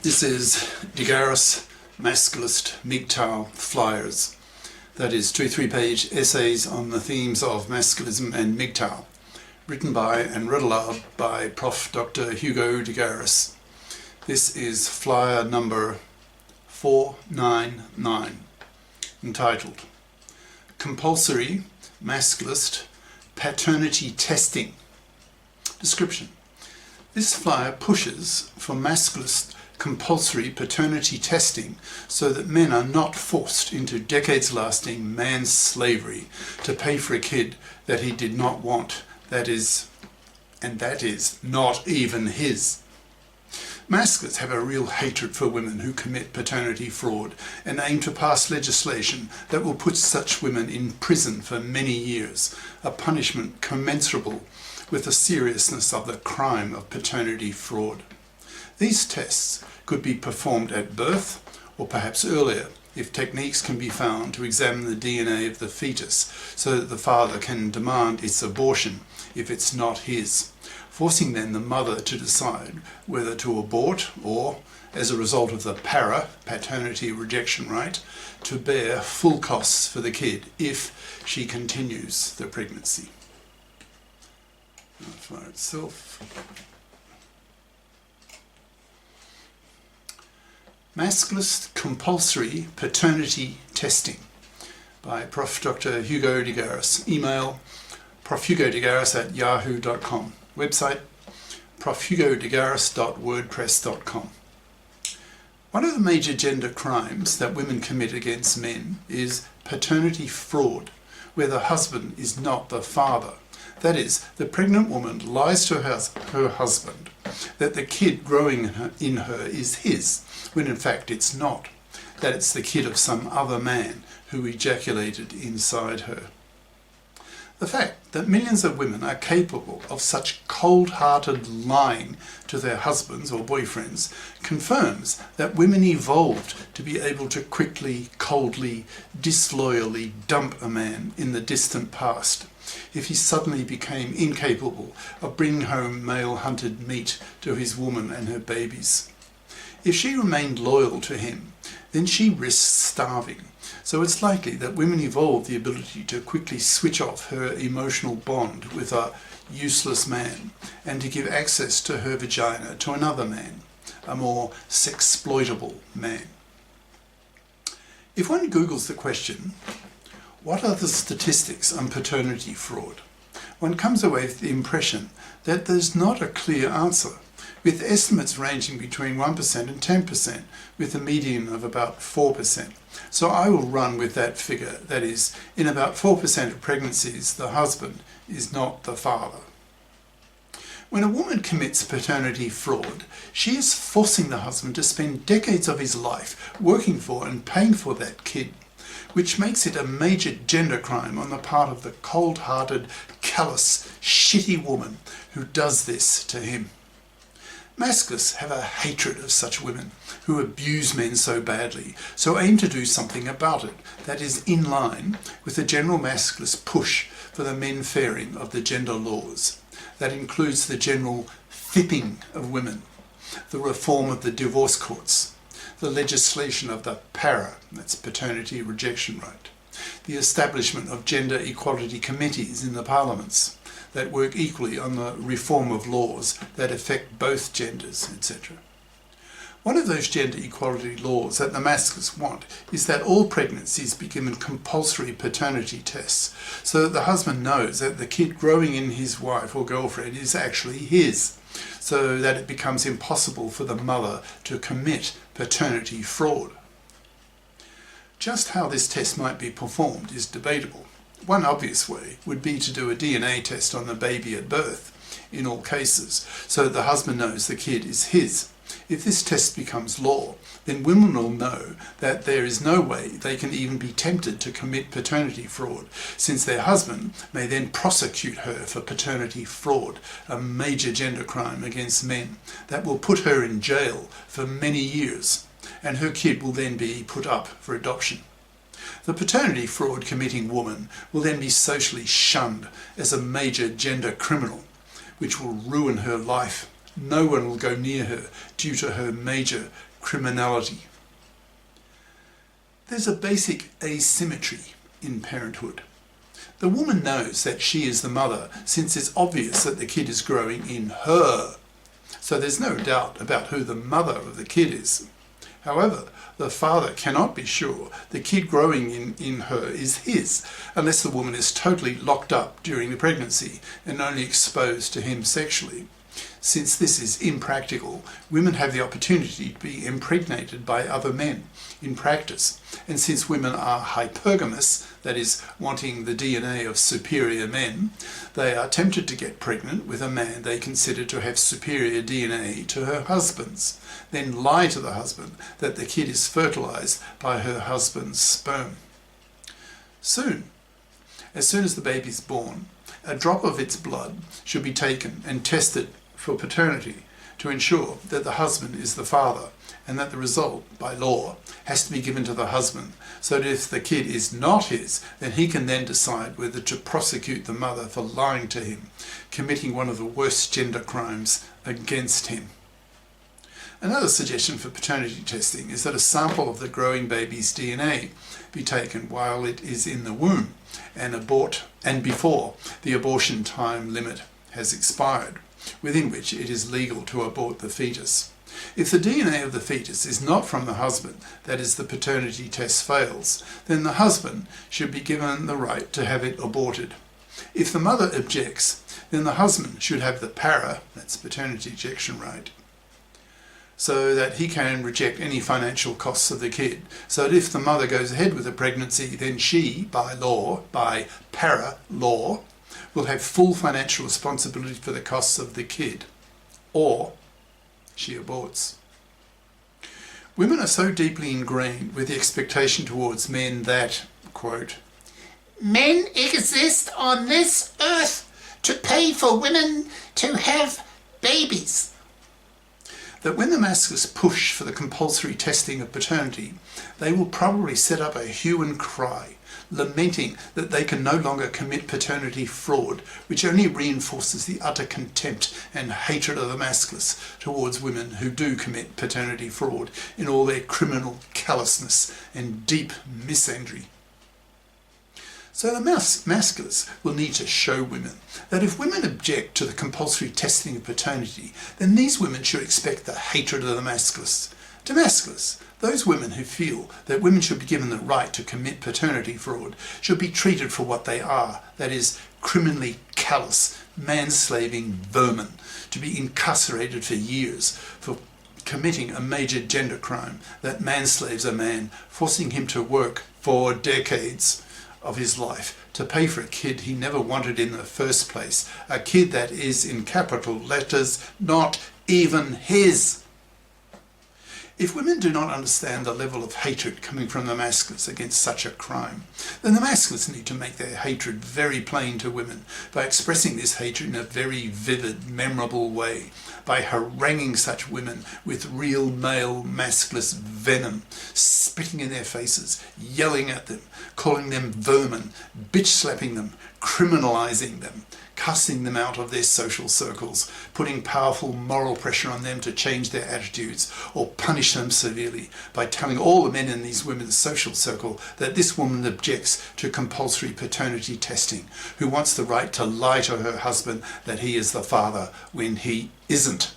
This is Garis Masculist MGTOW flyers. That is 2 3-page essays on the themes of masculism and MGTOW, written by and read aloud by Prof. Dr. Hugo de Garis. This is flyer number 499, entitled Compulsory Masculist Paternity Testing. Description. This flyer pushes for masculist compulsory paternity testing so that men are not forced into decades-lasting man's slavery to pay for a kid that he did not want, that is not even his. Masculists have a real hatred for women who commit paternity fraud and aim to pass legislation that will put such women in prison for many years, a punishment commensurable with the seriousness of the crime of paternity fraud. These tests could be performed at birth or perhaps earlier if techniques can be found to examine the DNA of the fetus so that the father can demand its abortion if it's not his, forcing then the mother to decide whether to abort or, as a result of the paternity rejection right, to bear full costs for the kid if she continues the pregnancy. For itself. Masculist Compulsory Paternity Testing by Prof. Dr. Hugo de Garis. Email profhugodegaris@yahoo.com. Website profhugodegaris.wordpress.com. One of the major gender crimes that women commit against men is paternity fraud, where the husband is not the father. That is, the pregnant woman lies to her husband that the kid growing in her is his, when in fact it's not, that it's the kid of some other man who ejaculated inside her. The fact that millions of women are capable of such cold-hearted lying to their husbands or boyfriends confirms that women evolved to be able to quickly, coldly, disloyally dump a man in the distant past if he suddenly became incapable of bringing home male-hunted meat to his woman and her babies. If she remained loyal to him, then she risks starving. So it's likely that women evolved the ability to quickly switch off her emotional bond with a useless man and to give access to her vagina to another man, a more sexploitable man. If one Googles the question, what are the statistics on paternity fraud? One comes away with the impression that there's not a clear answer, with estimates ranging between 1% and 10%, with a median of about 4%. So I will run with that figure, that is, in about 4% of pregnancies, the husband is not the father. When a woman commits paternity fraud, she is forcing the husband to spend decades of his life working for and paying for that kid, which makes it a major gender crime on the part of the cold-hearted, callous, shitty woman who does this to him. Masculists have a hatred of such women who abuse men so badly, so aim to do something about it that is in line with the general masculist push for the men-fairing of the gender laws. That includes the general fipping of women, the reform of the divorce courts, the legislation of the that's paternity rejection right, the establishment of gender equality committees in the parliaments that work equally on the reform of laws that affect both genders, etc. One of those gender equality laws that the masculists want is that all pregnancies be given compulsory paternity tests so that the husband knows that the kid growing in his wife or girlfriend is actually his, so that it becomes impossible for the mother to commit paternity fraud. Just how this test might be performed is debatable. One obvious way would be to do a DNA test on the baby at birth, in all cases, so that the husband knows the kid is his. If this test becomes law, then women will know that there is no way they can even be tempted to commit paternity fraud, since their husband may then prosecute her for paternity fraud, a major gender crime against men that will put her in jail for many years, and her kid will then be put up for adoption. The paternity fraud committing woman will then be socially shunned as a major gender criminal, which will ruin her life, no one will go near her due to her major criminality. There's a basic asymmetry in parenthood. The woman knows that she is the mother since it's obvious that the kid is growing in her. So there's no doubt about who the mother of the kid is. However, the father cannot be sure the kid growing in her is his unless the woman is totally locked up during the pregnancy and only exposed to him sexually. Since this is impractical, women have the opportunity to be impregnated by other men in practice. And since women are hypergamous, that is, wanting the DNA of superior men, they are tempted to get pregnant with a man they consider to have superior DNA to her husband's, then lie to the husband that the kid is fertilized by her husband's sperm. As soon as the baby is born, a drop of its blood should be taken and tested for paternity to ensure that the husband is the father, and that the result, by law, has to be given to the husband, so that if the kid is not his, then he can then decide whether to prosecute the mother for lying to him, committing one of the worst gender crimes against him. Another suggestion for paternity testing is that a sample of the growing baby's DNA be taken while it is in the womb and before the abortion time limit has expired, within which it is legal to abort the fetus. If the DNA of the fetus is not from the husband, that is, the paternity test fails, then the husband should be given the right to have it aborted. If the mother objects, then the husband should have the that's paternity ejection right, so that he can reject any financial costs of the kid. So that if the mother goes ahead with the pregnancy, then she, by para-law, will have full financial responsibility for the costs of the kid, or she aborts. Women are so deeply ingrained with the expectation towards men that, quote, men exist on this earth to pay for women to have babies, that when the Masculists push for the compulsory testing of paternity, they will probably set up a hue and cry, lamenting that they can no longer commit paternity fraud, which only reinforces the utter contempt and hatred of the Masculists towards women who do commit paternity fraud in all their criminal callousness and deep misandry. So the Masculists will need to show women that if women object to the compulsory testing of paternity, then these women should expect the hatred of the Masculists. To Masculists, those women who feel that women should be given the right to commit paternity fraud should be treated for what they are, that is, criminally callous, manslaving vermin, to be incarcerated for years for committing a major gender crime that manslaves a man, forcing him to work for decades of his life to pay for a kid he never wanted in the first place, a kid that is, in capital letters, not even his. If women do not understand the level of hatred coming from the Masculists against such a crime, then the Masculists need to make their hatred very plain to women by expressing this hatred in a very vivid, memorable way, by haranguing such women with real male Masculist venom, spitting in their faces, yelling at them, calling them vermin, bitch-slapping them, criminalising them, casting them out of their social circles, putting powerful moral pressure on them to change their attitudes or punish them severely by telling all the men in these women's social circle that this woman objects to compulsory paternity testing, who wants the right to lie to her husband that he is the father when he isn't.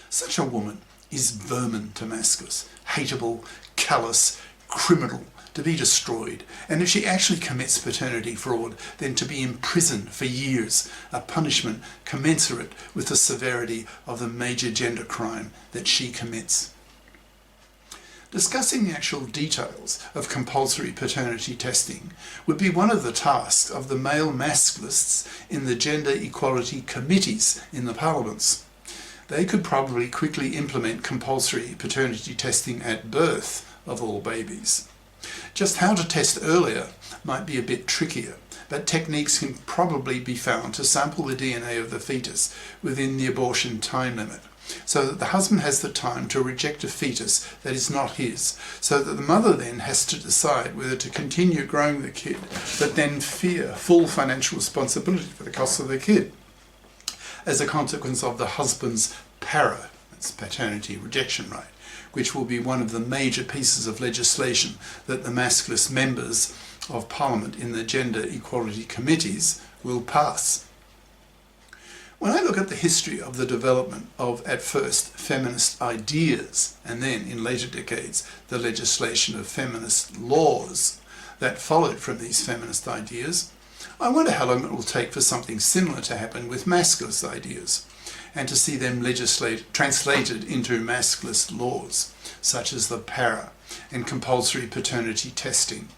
Such a woman is vermin to Masculists, hateable, callous, criminal, to be destroyed, and if she actually commits paternity fraud, then to be imprisoned for years, a punishment commensurate with the severity of the major gender crime that she commits. Discussing the actual details of compulsory paternity testing would be one of the tasks of the male Masculists in the gender equality committees in the parliaments. They could probably quickly implement compulsory paternity testing at birth of all babies. Just how to test earlier might be a bit trickier, but techniques can probably be found to sample the DNA of the fetus within the abortion time limit, so that the husband has the time to reject a fetus that is not his, so that the mother then has to decide whether to continue growing the kid, but then fear full financial responsibility for the cost of the kid. as a consequence of the husband's para, that's paternity rejection right, which will be one of the major pieces of legislation that the Masculist members of Parliament in the Gender Equality Committees will pass. When I look at the history of the development of, at first, feminist ideas, and then, in later decades, the legislation of feminist laws that followed from these feminist ideas, I wonder how long it will take for something similar to happen with masculist ideas, and to see them translated into masculist laws, such as the para and compulsory paternity testing,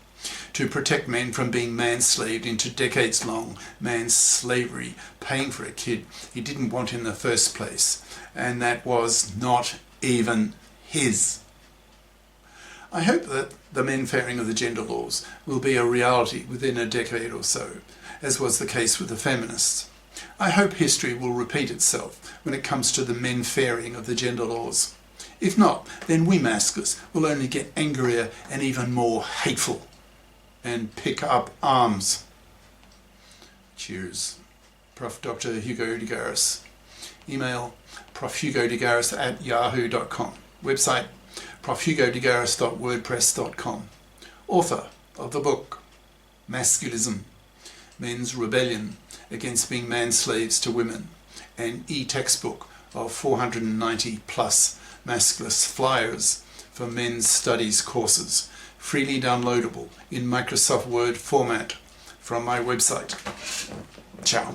to protect men from being manslaved into decades-long man's slavery, paying for a kid he didn't want in the first place, and that was not even his. I hope that the men fairing of the gender laws will be a reality within a decade or so, as was the case with the feminists. I hope history will repeat itself when it comes to the men fairing of the gender laws. If not, then we masculists will only get angrier and even more hateful, and pick up arms. Cheers. Prof. Dr. Hugo de Garis. Email profhugodegaris@yahoo.com. Website profhugodegaris.wordpress.com. Author of the book Masculism, Men's Rebellion Against Being Manslaves to Women, an e-textbook of 490 plus Masculist flyers for men's studies courses, freely downloadable in Microsoft Word format from my website. Ciao.